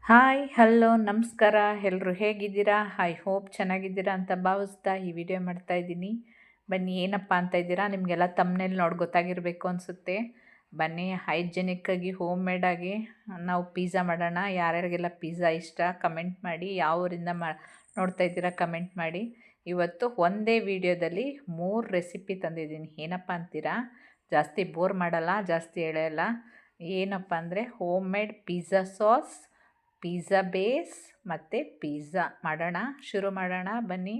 Hi hello ನಮಸ್ಕಾರ ಎಲ್ಲರೂ ಹೇಗಿದ್ದೀರಾ? ಐ ಹೋಪ್ ಚೆನ್ನಾಗಿದ್ದೀರಾ ಅಂತ ಭಾವಿಸ್ತಾ ಈ ವಿಡಿಯೋ ಮಾಡ್ತಾಯಿದ್ದೀನಿ. ಬನ್ನಿ, ಏನಪ್ಪ ಅಂತ ಇದ್ದೀರಾ, ನಿಮಗೆಲ್ಲ ತಮ್ಮನೇಲಿ ನೋಡಿ ಗೊತ್ತಾಗಿರಬೇಕು ಅನಿಸುತ್ತೆ. ಬನ್ನಿ, ಹೈಜೆನಿಕ್ಕಾಗಿ ಹೋಮ್ ಮೇಡಾಗಿ ನಾವು ಪಿಜ್ಜಾ ಮಾಡೋಣ. ಯಾರ್ಯಾರಿಗೆಲ್ಲ ಪಿಜ್ಜಾ ಇಷ್ಟ ಕಮೆಂಟ್ ಮಾಡಿ. ಯಾವ ಊರಿಂದ ನೋಡ್ತಾ ಇದ್ದೀರಾ ಕಮೆಂಟ್ ಮಾಡಿ. ಇವತ್ತು ಒಂದೇ ವಿಡಿಯೋದಲ್ಲಿ 3 ರೆಸಿಪಿ ತಂದಿದ್ದೀನಿ. ಏನಪ್ಪ ಅಂತೀರಾ? ಜಾಸ್ತಿ ಬೋರ್ ಮಾಡಲ್ಲ, ಜಾಸ್ತಿ ಎಳೆಯಲ್ಲ. ಏನಪ್ಪ ಅಂದರೆ home made pizza sauce, pizza base ಮತ್ತು ಪಿಜ್ಜಾ ಮಾಡೋಣ. ಶುರು ಮಾಡೋಣ ಬನ್ನಿ.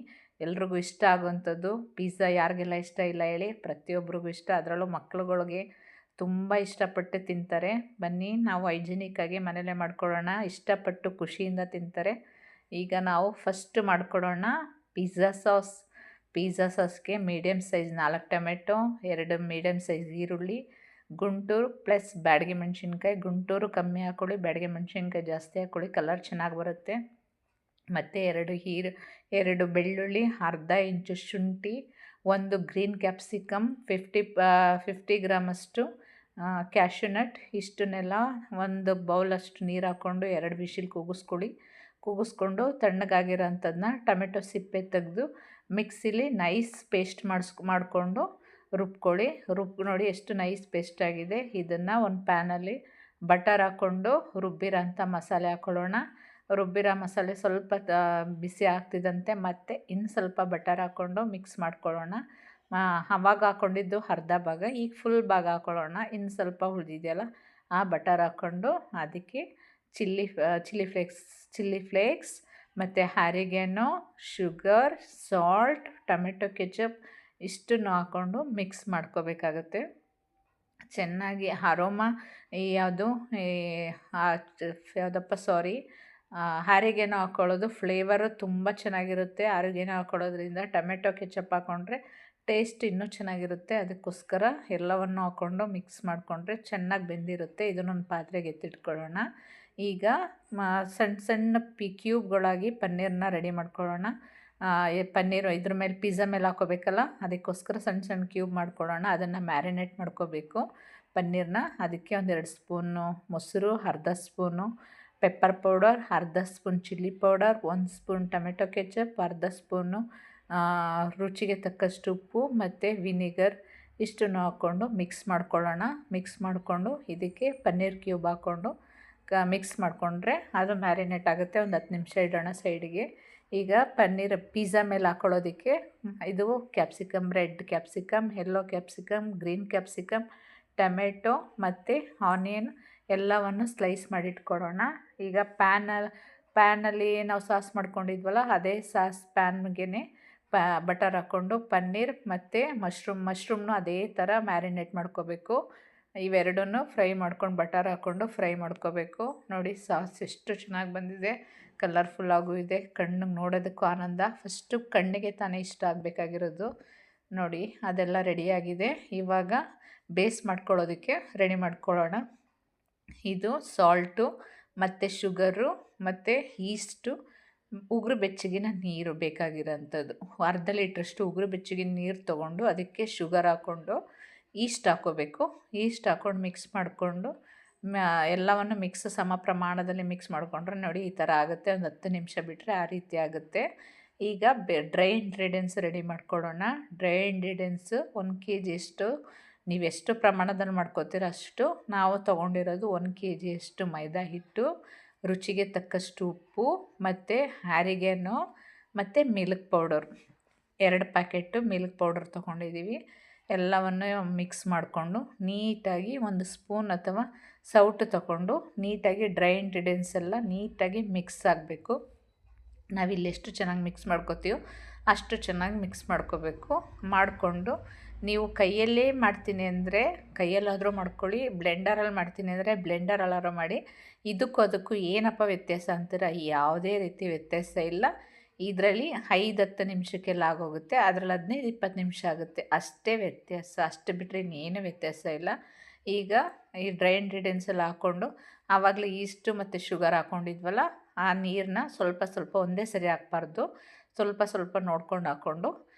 ಎಲ್ರಿಗೂ ಇಷ್ಟ ಆಗುವಂಥದ್ದು ಪಿಜ್ಜಾ. ಯಾರಿಗೆಲ್ಲ ಇಷ್ಟ ಇಲ್ಲ ಹೇಳಿ? ಪ್ರತಿಯೊಬ್ಬರಿಗೂ ಇಷ್ಟ, ಅದರಲ್ಲೂ ಮಕ್ಳುಗಳಿಗೆ ತುಂಬ ಇಷ್ಟಪಟ್ಟು ತಿಂತಾರೆ. ಬನ್ನಿ, ನಾವು ಹೈಜಿನಿಕ್ಕಾಗಿ ಮನೇಲೇ ಮಾಡ್ಕೊಳ್ಳೋಣ. ಇಷ್ಟಪಟ್ಟು ಖುಷಿಯಿಂದ ತಿಂತಾರೆ. ಈಗ ನಾವು ಫಸ್ಟ್ ಮಾಡ್ಕೊಳ್ಳೋಣ ಪಿಜ್ಜಾ ಸಾಸ್. ಪಿಜ್ಜಾ ಸಾಸ್ಗೆ medium size 4 tomato, 2 medium size ಈರುಳ್ಳಿ, ಗುಂಟೂರು ಪ್ಲಸ್ ಬ್ಯಾಡಗಿ ಮೆಣಸಿನ್ಕಾಯಿ. ಗುಂಟೂರು ಕಮ್ಮಿ ಹಾಕ್ಕೊಳ್ಳಿ, ಬ್ಯಾಡಗಿ ಮೆಣಸಿನ್ಕಾಯಿ ಜಾಸ್ತಿ ಹಾಕ್ಕೊಳ್ಳಿ, ಕಲರ್ ಚೆನ್ನಾಗಿ ಬರುತ್ತೆ. ಮತ್ತು 2 ಬೆಳ್ಳುಳ್ಳಿ, ಅರ್ಧ ಇಂಚು ಶುಂಠಿ, 1 ಗ್ರೀನ್ ಕ್ಯಾಪ್ಸಿಕಮ್, 50 ಗ್ರಾಮಷ್ಟು ಕ್ಯಾಶ್ಯೂನಟ್. ಇಷ್ಟನ್ನೆಲ್ಲ ಒಂದು ಬೌಲಷ್ಟು ನೀರು ಹಾಕ್ಕೊಂಡು 2 ವಿಶಿಲ್ ಕೂಗಿಸ್ಕೊಂಡು ತಣ್ಣಗಾಗಿರೋ ಅಂಥದ್ದನ್ನ ಟೊಮೆಟೊ ಸಿಪ್ಪೆ ತೆಗೆದು ಮಿಕ್ಸಿಲಿ ನೈಸ್ ಪೇಸ್ಟ್ ಮಾಡಿಕೊಂಡು ರುಬ್ಕೊಳ್ಳಿ. ನೋಡಿ ಎಷ್ಟು ನೈಸ್ ಪೇಸ್ಟ್ ಆಗಿದೆ. ಇದನ್ನು ಒಂದು ಪ್ಯಾನಲ್ಲಿ ಬಟರ್ ಹಾಕ್ಕೊಂಡು ರುಬ್ಬಿರೋ ಅಂಥ ಮಸಾಲೆ ಹಾಕ್ಕೊಳ್ಳೋಣ. ರುಬ್ಬಿರೋ ಮಸಾಲೆ ಸ್ವಲ್ಪ ಬಿಸಿ ಆಗ್ತಿದ್ದಂತೆ ಮತ್ತೆ ಇನ್ನು ಸ್ವಲ್ಪ ಬಟರ್ ಹಾಕ್ಕೊಂಡು ಮಿಕ್ಸ್ ಮಾಡ್ಕೊಳ್ಳೋಣ. ಆವಾಗ ಹಾಕ್ಕೊಂಡಿದ್ದು ಅರ್ಧ ಭಾಗ, ಈಗ ಫುಲ್ ಭಾಗ ಹಾಕ್ಕೊಳ್ಳೋಣ. ಇನ್ನು ಸ್ವಲ್ಪ ಉಳಿದಿದೆಯಲ್ಲ ಆ ಬಟರ್ ಹಾಕ್ಕೊಂಡು ಅದಕ್ಕೆ ಚಿಲ್ಲಿ ಫ್ಲೇಕ್ಸ್ ಮತ್ತು ಆರಿಗ್ಯಾನೋ, ಶುಗರ್, ಸಾಲ್ಟ್, ಟೊಮೆಟೊ ಕೆಚಪ್ ಇಷ್ಟನ್ನು ಹಾಕ್ಕೊಂಡು ಮಿಕ್ಸ್ ಮಾಡ್ಕೋಬೇಕಾಗತ್ತೆ. ಚೆನ್ನಾಗಿ ಅರೋಮಾ ಆರಿಗ್ಯಾನೋ ಹಾಕ್ಕೊಳ್ಳೋದು ಫ್ಲೇವರು ತುಂಬ ಚೆನ್ನಾಗಿರುತ್ತೆ. ಆರಿಗ್ಯಾನೋ ಹಾಕ್ಕೊಳ್ಳೋದ್ರಿಂದ ಟೊಮೆಟೊ ಕೆಚಪ್ ಹಾಕ್ಕೊಂಡ್ರೆ ಟೇಸ್ಟ್ ಇನ್ನೂ ಚೆನ್ನಾಗಿರುತ್ತೆ. ಅದಕ್ಕೋಸ್ಕರ ಎಲ್ಲವನ್ನು ಹಾಕ್ಕೊಂಡು ಮಿಕ್ಸ್ ಮಾಡಿಕೊಂಡ್ರೆ ಚೆನ್ನಾಗಿ ಬೆಂದಿರುತ್ತೆ. ಇದನ್ನೊಂದು ಪಾತ್ರೆಗೆ ಎತ್ತಿಟ್ಕೊಳ್ಳೋಣ. ಈಗ ಸಣ್ಣ ಕ್ಯೂಬ್ಗಳಾಗಿ ಪನ್ನೀರನ್ನ ರೆಡಿ ಮಾಡ್ಕೊಳ್ಳೋಣ. ಪನ್ನೀರು ಇದ್ರ ಮೇಲೆ ಪಿಜ್ಜಾ ಮೇಲೆ ಹಾಕ್ಕೋಬೇಕಲ್ಲ, ಅದಕ್ಕೋಸ್ಕರ ಸಣ್ಣ ಕ್ಯೂಬ್ ಮಾಡ್ಕೊಳ್ಳೋಣ. ಅದನ್ನು ಮ್ಯಾರಿನೇಟ್ ಮಾಡ್ಕೋಬೇಕು ಪನ್ನೀರನ್ನ. ಅದಕ್ಕೆ 2 ಸ್ಪೂನು ಮೊಸರು, ಅರ್ಧ ಸ್ಪೂನು ಪೆಪ್ಪರ್ ಪೌಡರ್, ಅರ್ಧ spoon chilli powder, 1 spoon tomato ketchup, ಅರ್ಧ ಸ್ಪೂನು ರುಚಿಗೆ ತಕ್ಕಷ್ಟು ಉಪ್ಪು ಮತ್ತು ವಿನಿಗರ್ ಇಷ್ಟನ್ನು ಹಾಕ್ಕೊಂಡು ಮಿಕ್ಸ್ ಮಾಡ್ಕೊಳ್ಳೋಣ. ಮಿಕ್ಸ್ ಮಾಡಿಕೊಂಡು ಇದಕ್ಕೆ ಪನ್ನೀರ್ ಕ್ಯೂಬ್ ಹಾಕ್ಕೊಂಡು ಮಿಕ್ಸ್ ಮಾಡಿಕೊಂಡ್ರೆ ಅದು ಮ್ಯಾರಿನೇಟ್ ಆಗುತ್ತೆ. ಒಂದು 10 ನಿಮಿಷ ಇಡೋಣ ಸೈಡಿಗೆ. ಈಗ ಪನ್ನೀರ್ ಪಿಜ್ಜಾ ಮೇಲೆ ಹಾಕ್ಕೊಳ್ಳೋದಕ್ಕೆ ಇದು capsicum, red capsicum, yellow capsicum, green capsicum, tomato ಮತ್ತು ಆನಿಯನ್ ಎಲ್ಲವನ್ನು ಸ್ಲೈಸ್ ಮಾಡಿಟ್ಕೊಳ್ಳೋಣ. ಈಗ ಪ್ಯಾನಲ್ಲಿ ನಾವು ಸಾಸ್ ಮಾಡ್ಕೊಂಡಿದ್ವಲ್ಲ, ಅದೇ ಸಾಸ್ ಪ್ಯಾನ್ಗೆ ಬಟರ್ ಹಾಕ್ಕೊಂಡು ಪನ್ನೀರ್ ಮತ್ತು ಮಶ್ರೂಮ್ನು ಅದೇ ಥರ ಮ್ಯಾರಿನೇಟ್ ಮಾಡ್ಕೋಬೇಕು. ಇವೆರಡನ್ನೂ ಫ್ರೈ ಮಾಡ್ಕೊಂಡು ಬಟರ್ ಹಾಕ್ಕೊಂಡು ಫ್ರೈ ಮಾಡ್ಕೋಬೇಕು. ನೋಡಿ ಸಾಸ್ ಎಷ್ಟು ಚೆನ್ನಾಗಿ ಬಂದಿದೆ, ಕಲರ್ಫುಲ್ಲಾಗೂ ಇದೆ, ಕಣ್ಣಿಗೆ ನೋಡೋದಕ್ಕೂ ಆನಂದ. ಫಸ್ಟು ಕಣ್ಣಿಗೆ ತಾನೇ ಇಷ್ಟ ಆಗಬೇಕಾಗಿರೋದು. ನೋಡಿ ಅದೆಲ್ಲ ರೆಡಿಯಾಗಿದೆ. ಇವಾಗ ಬೇಸ್ ಮಾಡ್ಕೊಳ್ಳೋದಕ್ಕೆ ರೆಡಿ ಮಾಡ್ಕೊಳ್ಳೋಣ. ಇದು ಸಾಲ್ಟು ಮತ್ತು ಶುಗರು ಮತ್ತು ಈಸ್ಟು, ಉಗುರು ಬೆಚ್ಚಗಿನ ನೀರು ಬೇಕಾಗಿರೋಂಥದ್ದು. ಅರ್ಧ ಲೀಟ್ರಷ್ಟು ಉಗುರು ಬೆಚ್ಚಗಿನ ನೀರು ತೊಗೊಂಡು ಅದಕ್ಕೆ ಶುಗರ್ ಹಾಕ್ಕೊಂಡು ಈಸ್ಟ್ ಹಾಕ್ಕೋಬೇಕು. ಈಸ್ಟ್ ಹಾಕ್ಕೊಂಡು ಮಿಕ್ಸ್ ಮಾಡಿಕೊಂಡು ಎಲ್ಲವನ್ನು ಸಮ ಪ್ರಮಾಣದಲ್ಲಿ ಮಿಕ್ಸ್ ಮಾಡಿಕೊಂಡ್ರೆ ನೋಡಿ ಈ ಥರ ಆಗುತ್ತೆ. ಒಂದು 10 ನಿಮಿಷ ಬಿಟ್ಟರೆ ಆ ರೀತಿ ಆಗುತ್ತೆ. ಈಗ ಡ್ರೈ ಇಂಗ್ರೀಡಿಯೆಂಟ್ಸ್ ರೆಡಿ ಮಾಡ್ಕೊಳ್ಳೋಣ. ಡ್ರೈ ಇಂಗ್ರೀಡಿಯೆಂಟ್ಸು 1 kg ನೀವೆಷ್ಟು ಪ್ರಮಾಣದಲ್ಲಿ ಮಾಡ್ಕೋತೀರ ಅಷ್ಟು. ನಾವು ತೊಗೊಂಡಿರೋದು 1 kg ಮೈದಾ ಹಿಟ್ಟು, ರುಚಿಗೆ ತಕ್ಕಷ್ಟು ಉಪ್ಪು ಮತ್ತು ಆರಿಗ್ಯಾನೋ ಮತ್ತು milk powder, 2 packet milk powder ತೊಗೊಂಡಿದ್ದೀವಿ. ಎಲ್ಲವನ್ನು ಮಿಕ್ಸ್ ಮಾಡಿಕೊಂಡು ನೀಟಾಗಿ 1 ಸ್ಪೂನ್ ಅಥವಾ ಸೌಟು ತಗೊಂಡು ನೀಟಾಗಿ ಡ್ರೈ ಇಂಗ್ರೀಡಿಯೆಂಟ್ಸ್ ಎಲ್ಲ ನೀಟಾಗಿ ಮಿಕ್ಸ್ ಆಗಬೇಕು. ನಾವಿಲ್ಲಿ ಎಷ್ಟು ಚೆನ್ನಾಗಿ ಮಿಕ್ಸ್ ಮಾಡ್ಕೋತೀವೋ ಅಷ್ಟು ಚೆನ್ನಾಗಿ ಮಿಕ್ಸ್ ಮಾಡ್ಕೋಬೇಕು. ಮಾಡಿಕೊಂಡು ನೀವು ಕೈಯಲ್ಲೇ ಮಾಡ್ತೀನಿ ಅಂದರೆ ಕೈಯಲ್ಲಾದರೂ ಮಾಡ್ಕೊಳ್ಳಿ, ಬ್ಲೆಂಡರಲ್ಲಿ ಮಾಡ್ತೀನಿ ಅಂದರೆ ಬ್ಲೆಂಡರಲ್ಲಾದ್ರೂ ಮಾಡಿ. ಇದಕ್ಕೂ ಅದಕ್ಕೂ ಏನಪ್ಪ ವ್ಯತ್ಯಾಸ ಅಂತೀರ? ಯಾವುದೇ ರೀತಿ ವ್ಯತ್ಯಾಸ ಇಲ್ಲ. ಇದರಲ್ಲಿ 5-10 ನಿಮಿಷಕ್ಕೆಲ್ಲ ಆಗೋಗುತ್ತೆ, ಅದರಲ್ಲಿ 15-20 ನಿಮಿಷ ಆಗುತ್ತೆ, ಅಷ್ಟೇ ವ್ಯತ್ಯಾಸ. ಅಷ್ಟು ಬಿಟ್ಟರೆ ಇನ್ನೇನು ವ್ಯತ್ಯಾಸ ಇಲ್ಲ. ಈಗ ಈ ಡ್ರೈ ಇಂಗ್ರೀಡಿಯೆಂಟ್ಸ್ ಎಲ್ಲ ಹಾಕ್ಕೊಂಡು ಆವಾಗಲೇ ಈಸ್ಟು ಮತ್ತು ಶುಗರ್ ಹಾಕ್ಕೊಂಡಿದ್ವಲ್ಲ, ಆ ನೀರನ್ನ ಸ್ವಲ್ಪ ಒಂದೇ ಸರಿ ಹಾಕ್ಬಾರ್ದು, ಸ್ವಲ್ಪ ನೋಡ್ಕೊಂಡು ಹಾಕ್ಕೊಂಡು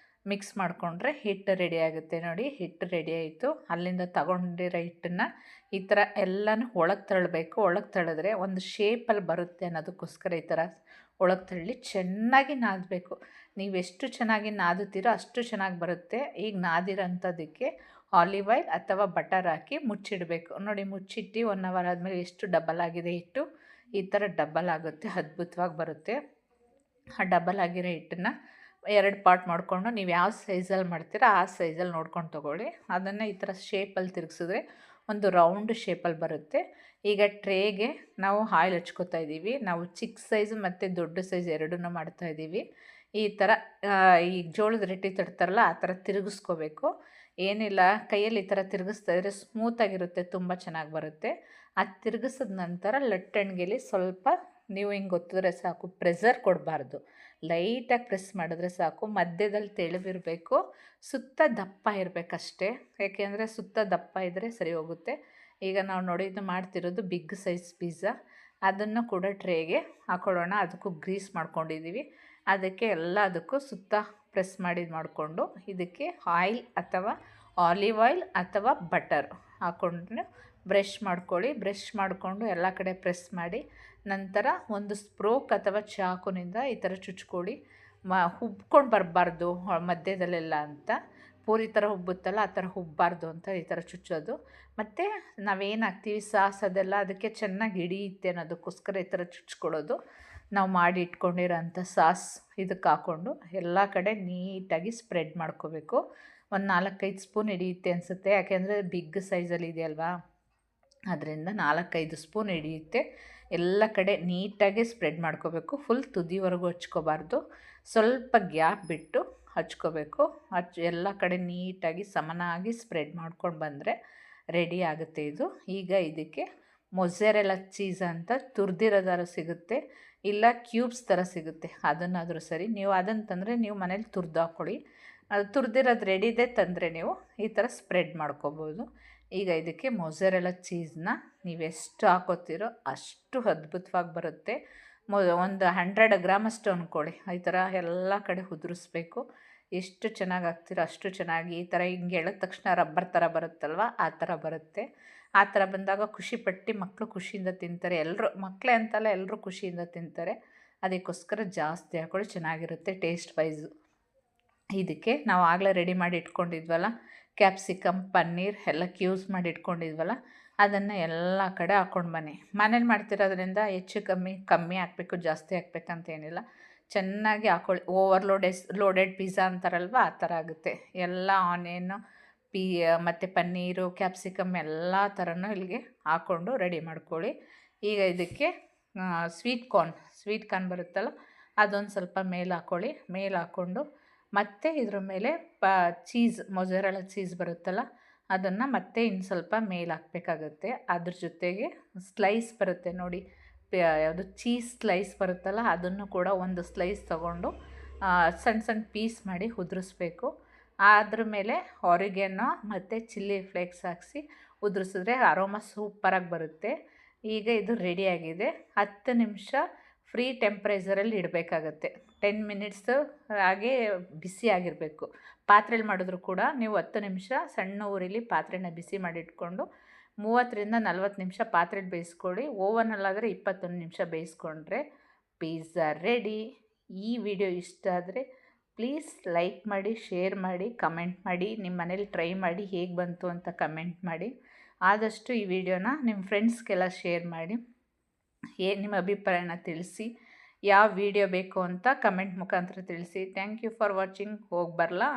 ಮಿಕ್ಸ್ ಮಾಡಿಕೊಂಡ್ರೆ ಹಿಟ್ಟು ರೆಡಿ ಆಗುತ್ತೆ. ನೋಡಿ ಹಿಟ್ಟು ರೆಡಿ ಆಯಿತು. ಅಲ್ಲಿಂದ ತಗೊಂಡಿರೋ ಹಿಟ್ಟನ್ನು ಈ ಥರ ಎಲ್ಲನೂ ಒಳಗೆ ತಳ್ಳಬೇಕು. ಒಳಗೆ ತಳ್ಳಿದ್ರೆ ಒಂದು ಶೇಪಲ್ಲಿ ಬರುತ್ತೆ ಅನ್ನೋದಕ್ಕೋಸ್ಕರ ಈ ಥರ ಒಳಗೆ ತಳ್ಳಿ ಚೆನ್ನಾಗಿ ನಾದಬೇಕು. ನೀವೆಷ್ಟು ಚೆನ್ನಾಗಿ ನಾದುತ್ತೀರೋ ಅಷ್ಟು ಚೆನ್ನಾಗಿ ಬರುತ್ತೆ. ಈಗ ನಾದಿರೋಂಥದ್ದಕ್ಕೆ ಆಲಿವ್ ಆಯಿಲ್ ಅಥವಾ ಬಟರ್ ಹಾಕಿ ಮುಚ್ಚಿಡಬೇಕು. ನೋಡಿ ಮುಚ್ಚಿಟ್ಟು 1 ಅವರ್ ಆದಮೇಲೆ ಎಷ್ಟು ಡಬಲ್ ಆಗಿದೆ ಹಿಟ್ಟು. ಈ ಥರ ಡಬಲ್ ಆಗುತ್ತೆ, ಅದ್ಭುತವಾಗಿ ಬರುತ್ತೆ. ಆ ಡಬಲ್ ಆಗಿರೋ ಹಿಟ್ಟನ್ನು 2 ಪಾರ್ಟ್ ಮಾಡಿಕೊಂಡು ನೀವು ಯಾವ ಸೈಜಲ್ಲಿ ಮಾಡ್ತೀರೋ ಆ ಸೈಜಲ್ಲಿ ನೋಡ್ಕೊಂಡು ತೊಗೊಳ್ಳಿ. ಅದನ್ನು ಈ ಥರ ಶೇಪಲ್ಲಿ ತಿರುಗಿಸಿದ್ರೆ ಒಂದು ರೌಂಡ್ ಶೇಪಲ್ಲಿ ಬರುತ್ತೆ. ಈಗ ಟ್ರೇಗೆ ನಾವು ಆಯಿಲ್ ಹಚ್ಕೋತಾ ಇದ್ದೀವಿ. ನಾವು ಚಿಕ್ಕ ಸೈಜ್ ಮತ್ತು ದೊಡ್ಡ ಸೈಜ್ ಎರಡನ್ನೂ ಮಾಡ್ತಾಯಿದ್ದೀವಿ. ಈ ಥರ ಈ ಜೋಳದ ರೊಟ್ಟಿ ತಡ್ತಾರಲ್ಲ ಆ ಥರ ತಿರುಗಿಸ್ಕೋಬೇಕು. ಏನಿಲ್ಲ, ಕೈಯಲ್ಲಿ ಈ ಥರ ತಿರುಗಿಸ್ತಾ ಇದ್ರೆ ಸ್ಮೂತಾಗಿರುತ್ತೆ, ತುಂಬ ಚೆನ್ನಾಗಿ ಬರುತ್ತೆ. ಅದು ತಿರುಗಿಸಿದ ನಂತರ ಲಟ್ಟಣಿಗೆಲಿ ಸ್ವಲ್ಪ ನೀವು ಹಿಂಗೆ ಒತ್ತಿದ್ರೆ ಸಾಕು, ಪ್ರೆಷರ್ ಕೊಡಬಾರ್ದು, ಲೈಟಾಗಿ ಪ್ರೆಸ್ ಮಾಡಿದ್ರೆ ಸಾಕು. ಮಧ್ಯದಲ್ಲಿ ತೆಳುವಿರಬೇಕು, ಸುತ್ತ ದಪ್ಪ ಇರಬೇಕಷ್ಟೇ. ಯಾಕೆಂದರೆ ಸುತ್ತ ದಪ್ಪ ಇದ್ದರೆ ಸರಿ ಹೋಗುತ್ತೆ. ಈಗ ನಾವು ನೋಡಿ ಇದು ಮಾಡ್ತಿರೋದು ಬಿಗ್ ಸೈಜ್ ಪಿಜ್ಜಾ. ಅದನ್ನು ಕೂಡ ಟ್ರೇಗೆ ಹಾಕೊಳ್ಳೋಣ. ಅದಕ್ಕೂ ಗ್ರೀಸ್ ಮಾಡ್ಕೊಂಡಿದ್ದೀವಿ. ಅದಕ್ಕೆ ಎಲ್ಲದಕ್ಕೂ ಸುತ್ತ ಪ್ರೆಸ್ ಮಾಡಿಕೊಂಡು ಇದಕ್ಕೆ ಆಯಿಲ್ ಅಥವಾ ಆಲಿವ್ ಆಯಿಲ್ ಅಥವಾ ಬಟರ್ ಹಾಕ್ಕೊಂಡು ಬ್ರಷ್ ಮಾಡ್ಕೊಳ್ಳಿ. ಬ್ರಷ್ ಮಾಡಿಕೊಂಡು ಎಲ್ಲ ಕಡೆ ಪ್ರೆಸ್ ಮಾಡಿ ನಂತರ ಒಂದು ಸ್ಪ್ರೋಕ್ ಅಥವಾ ಚಾಕುನಿಂದ ಈ ಥರ ಚುಚ್ಕೊಳ್ಳಿ. ಹುಬ್ಕೊಂಡು ಬರಬಾರ್ದು ಮಧ್ಯದಲ್ಲೆಲ್ಲ ಅಂತ. ಪೂರಿ ಥರ ಹುಬ್ಬುತ್ತಲ್ಲ ಆ ಥರ ಹುಬ್ಬಾರ್ದು ಅಂತ ಈ ಥರ ಚುಚ್ಚೋದು. ಮತ್ತು ನಾವೇನು ಹಾಕ್ತೀವಿ ಸಾಸ್ ಅದೆಲ್ಲ ಅದಕ್ಕೆ ಚೆನ್ನಾಗಿ ಹಿಡಿಯುತ್ತೆ ಅನ್ನೋದಕ್ಕೋಸ್ಕರ ಈ ಥರ ಚುಚ್ಕೊಳ್ಳೋದು. ನಾವು ಮಾಡಿ ಇಟ್ಕೊಂಡಿರೋ ಅಂಥ ಸಾಸ್ ಇದಕ್ಕೆ ಹಾಕ್ಕೊಂಡು ಎಲ್ಲ ಕಡೆ ನೀಟಾಗಿ ಸ್ಪ್ರೆಡ್ ಮಾಡ್ಕೋಬೇಕು. ಒಂದು 4-5 ಸ್ಪೂನ್ ಹಿಡಿಯುತ್ತೆ ಅನಿಸುತ್ತೆ, ಯಾಕೆಂದರೆ ಬಿಗ್ ಸೈಜಲ್ಲಿ ಇದೆಯಲ್ವಾ, ಅದರಿಂದ 4-5 ಸ್ಪೂನ್ ಹಿಡಿಯುತ್ತೆ. ಎಲ್ಲ ಕಡೆ ನೀಟಾಗಿ ಸ್ಪ್ರೆಡ್ ಮಾಡ್ಕೋಬೇಕು. ಫುಲ್ ತುದಿವರೆಗೂ ಹಚ್ಕೋಬಾರ್ದು, ಸ್ವಲ್ಪ ಗ್ಯಾಪ್ ಬಿಟ್ಟು ಹಚ್ಕೋಬೇಕು. ಎಲ್ಲ ಕಡೆ ನೀಟಾಗಿ ಸಮನಾಗಿ ಸ್ಪ್ರೆಡ್ ಮಾಡ್ಕೊಂಡು ಬಂದರೆ ರೆಡಿ ಆಗುತ್ತೆ ಇದು. ಈಗ ಇದಕ್ಕೆ ಮೊಝರೆಲ್ಲಾ ಚೀಸ್ ಅಂತ ತುರಿದಿರೋದಾರು ಸಿಗುತ್ತೆ, ಇಲ್ಲ ಕ್ಯೂಬ್ಸ್ ಥರ ಸಿಗುತ್ತೆ, ಅದನ್ನಾದರೂ ಸರಿ. ನೀವು ಅದನ್ನು ತಂದರೆ ನೀವು ಮನೇಲಿ ತುರಿದು ಹಾಕ್ಕೊಳ್ಳಿ. ಅದು ತುರಿದಿರೋದು ರೆಡಿದೆ ತಂದರೆ ನೀವು ಈ ಥರ ಸ್ಪ್ರೆಡ್ ಮಾಡ್ಕೋಬೋದು. ಈಗ ಇದಕ್ಕೆ ಮೊಝರೆಲ್ಲಾ ಚೀಸ್ನ ನೀವೆಷ್ಟು ಹಾಕೋತೀರೋ ಅಷ್ಟು ಅದ್ಭುತವಾಗಿ ಬರುತ್ತೆ. ಒಂದು 100 ಗ್ರಾಮಷ್ಟು ಅಂದ್ಕೊಳ್ಳಿ. ಈ ಥರ ಎಲ್ಲ ಕಡೆ ಉದುರಿಸ್ಬೇಕು. ಎಷ್ಟು ಚೆನ್ನಾಗಿ ಹಾಕ್ತೀರೋ ಅಷ್ಟು ಚೆನ್ನಾಗಿ. ಈ ಥರ ಹಿಂಗೆ ಎಳೆದ ತಕ್ಷಣ ರಬ್ಬರ್ ಥರ ಬರುತ್ತಲ್ವ, ಆ ಥರ ಬರುತ್ತೆ. ಆ ಥರ ಬಂದಾಗ ಖುಷಿಪಟ್ಟು ಮಕ್ಕಳು ಖುಷಿಯಿಂದ ತಿಂತಾರೆ. ಎಲ್ಲರೂ, ಮಕ್ಕಳೇ ಅಂತಲ್ಲ, ಎಲ್ಲರೂ ಖುಷಿಯಿಂದ ತಿಂತಾರೆ. ಅದಕ್ಕೋಸ್ಕರ ಜಾಸ್ತಿ ಹಾಕ್ಕೊಳ್ಳಿ, ಚೆನ್ನಾಗಿರುತ್ತೆ ಟೇಸ್ಟ್ ವೈಸು. ಇದಕ್ಕೆ ನಾವು ಆಗಲೇ ರೆಡಿ ಮಾಡಿ ಇಟ್ಕೊಂಡಿದ್ವಲ್ಲ ಕ್ಯಾಪ್ಸಿಕಮ್, ಪನ್ನೀರ್ ಎಲ್ಲ ಕ್ಯೂಬ್ಸ್ ಮಾಡಿ ಇಟ್ಕೊಂಡಿದ್ವಲ್ಲ, ಅದನ್ನು ಎಲ್ಲ ಕಡೆ ಹಾಕ್ಕೊಂಡು ಬನ್ನಿ. ಮನೇಲಿ ಮಾಡ್ತಿರೋದ್ರಿಂದ ಹೆಚ್ಚು ಕಮ್ಮಿ ಹಾಕಬೇಕು, ಜಾಸ್ತಿ ಹಾಕ್ಬೇಕಂತ ಏನಿಲ್ಲ. ಚೆನ್ನಾಗಿ ಹಾಕ್ಕೊಳ್ಳಿ. ಲೋಡೆಡ್ ಪಿಜ್ಜಾ ಅಂತಾರಲ್ವ ಆ ಥರ ಆಗುತ್ತೆ. ಎಲ್ಲ ಆನಿಯನ್ನು ಮತ್ತು ಪನ್ನೀರು, ಕ್ಯಾಪ್ಸಿಕಮ್ ಎಲ್ಲ ಥರನೂ ಇಲ್ಲಿಗೆ ಹಾಕ್ಕೊಂಡು ರೆಡಿ ಮಾಡ್ಕೊಳ್ಳಿ. ಈಗ ಇದಕ್ಕೆ ಸ್ವೀಟ್ ಕಾರ್ನ್ ಬರುತ್ತಲ್ಲ ಅದೊಂದು ಸ್ವಲ್ಪ ಮೇಲೆ ಹಾಕ್ಕೊಳ್ಳಿ. ಮೇಲೆ ಹಾಕ್ಕೊಂಡು ಮತ್ತು ಇದ್ರ ಮೇಲೆ ಮೊಝರೆಲ್ಲಾ ಚೀಸ್ ಬರುತ್ತಲ್ಲ ಅದನ್ನು ಮತ್ತೆ ಇನ್ನು ಸ್ವಲ್ಪ ಮೇಲೆ ಹಾಕಬೇಕಾಗತ್ತೆ. ಅದ್ರ ಜೊತೆಗೆ ಸ್ಲೈಸ್ ಬರುತ್ತೆ ನೋಡಿ, ಯಾವುದು ಚೀಸ್ ಸ್ಲೈಸ್ ಬರುತ್ತಲ್ಲ ಅದನ್ನು ಕೂಡ ಒಂದು ಸ್ಲೈಸ್ ತೊಗೊಂಡು ಸಣ್ಣ ಸಣ್ಣ ಪೀಸ್ ಮಾಡಿ ಉದುರಿಸ್ಬೇಕು. ಅದ್ರ ಮೇಲೆ ಆರಿಗ್ಯಾನೋ ಮತ್ತು ಚಿಲ್ಲಿ ಫ್ಲೇಕ್ಸ್ ಹಾಕಿಸಿ ಉದುರಿಸಿದ್ರೆ ಅರೋಮಾ ಸೂಪರಾಗಿ ಬರುತ್ತೆ. ಈಗ ಇದು ರೆಡಿಯಾಗಿದೆ. 10 ನಿಮಿಷ ಫ್ರೀ ಟೆಂಪ್ರೇಚರಲ್ಲಿ ಇಡಬೇಕಾಗತ್ತೆ. 10 ಮಿನಿಟ್ಸು ಹಾಗೆ ಬಿಸಿಯಾಗಿರಬೇಕು. ಪಾತ್ರೆಯಲ್ಲಿ ಮಾಡಿದ್ರು ಕೂಡ ನೀವು 10 ನಿಮಿಷ ಸಣ್ಣ ಊರಿಲಿ ಪಾತ್ರೆನ ಬಿಸಿ ಮಾಡಿಟ್ಕೊಂಡು 30ರಿಂದ 40 ನಿಮಿಷ ಪಾತ್ರೆಲಿ ಬೇಯಿಸ್ಕೊಳ್ಳಿ. ಓವನಲ್ಲಾದರೆ 21 ನಿಮಿಷ ಬೇಯಿಸ್ಕೊಂಡ್ರೆ ಪಿಜ್ಜಾ ರೆಡಿ. ಈ ವಿಡಿಯೋ ಇಷ್ಟ ಆದರೆ ಪ್ಲೀಸ್ ಲೈಕ್ ಮಾಡಿ, ಶೇರ್ ಮಾಡಿ, ಕಮೆಂಟ್ ಮಾಡಿ. ನಿಮ್ಮ ಮನೇಲಿ ಟ್ರೈ ಮಾಡಿ ಹೇಗೆ ಬಂತು ಅಂತ ಕಮೆಂಟ್ ಮಾಡಿ. ಆದಷ್ಟು ಈ ವಿಡಿಯೋನ ನಿಮ್ಮ ಫ್ರೆಂಡ್ಸ್ಗೆಲ್ಲ ಶೇರ್ ಮಾಡಿ. ನಿಮ್ಮ ಅಭಿಪ್ರಾಯನ ತಿಳಿಸಿ. ಯಾವ ವಿಡಿಯೋ ಬೇಕು ಅಂತ ಕಮೆಂಟ್ ಮುಖಾಂತರ ತಿಳಿಸಿ. Thank you for watching. ಹೋಗಿ ಬರಲಾ.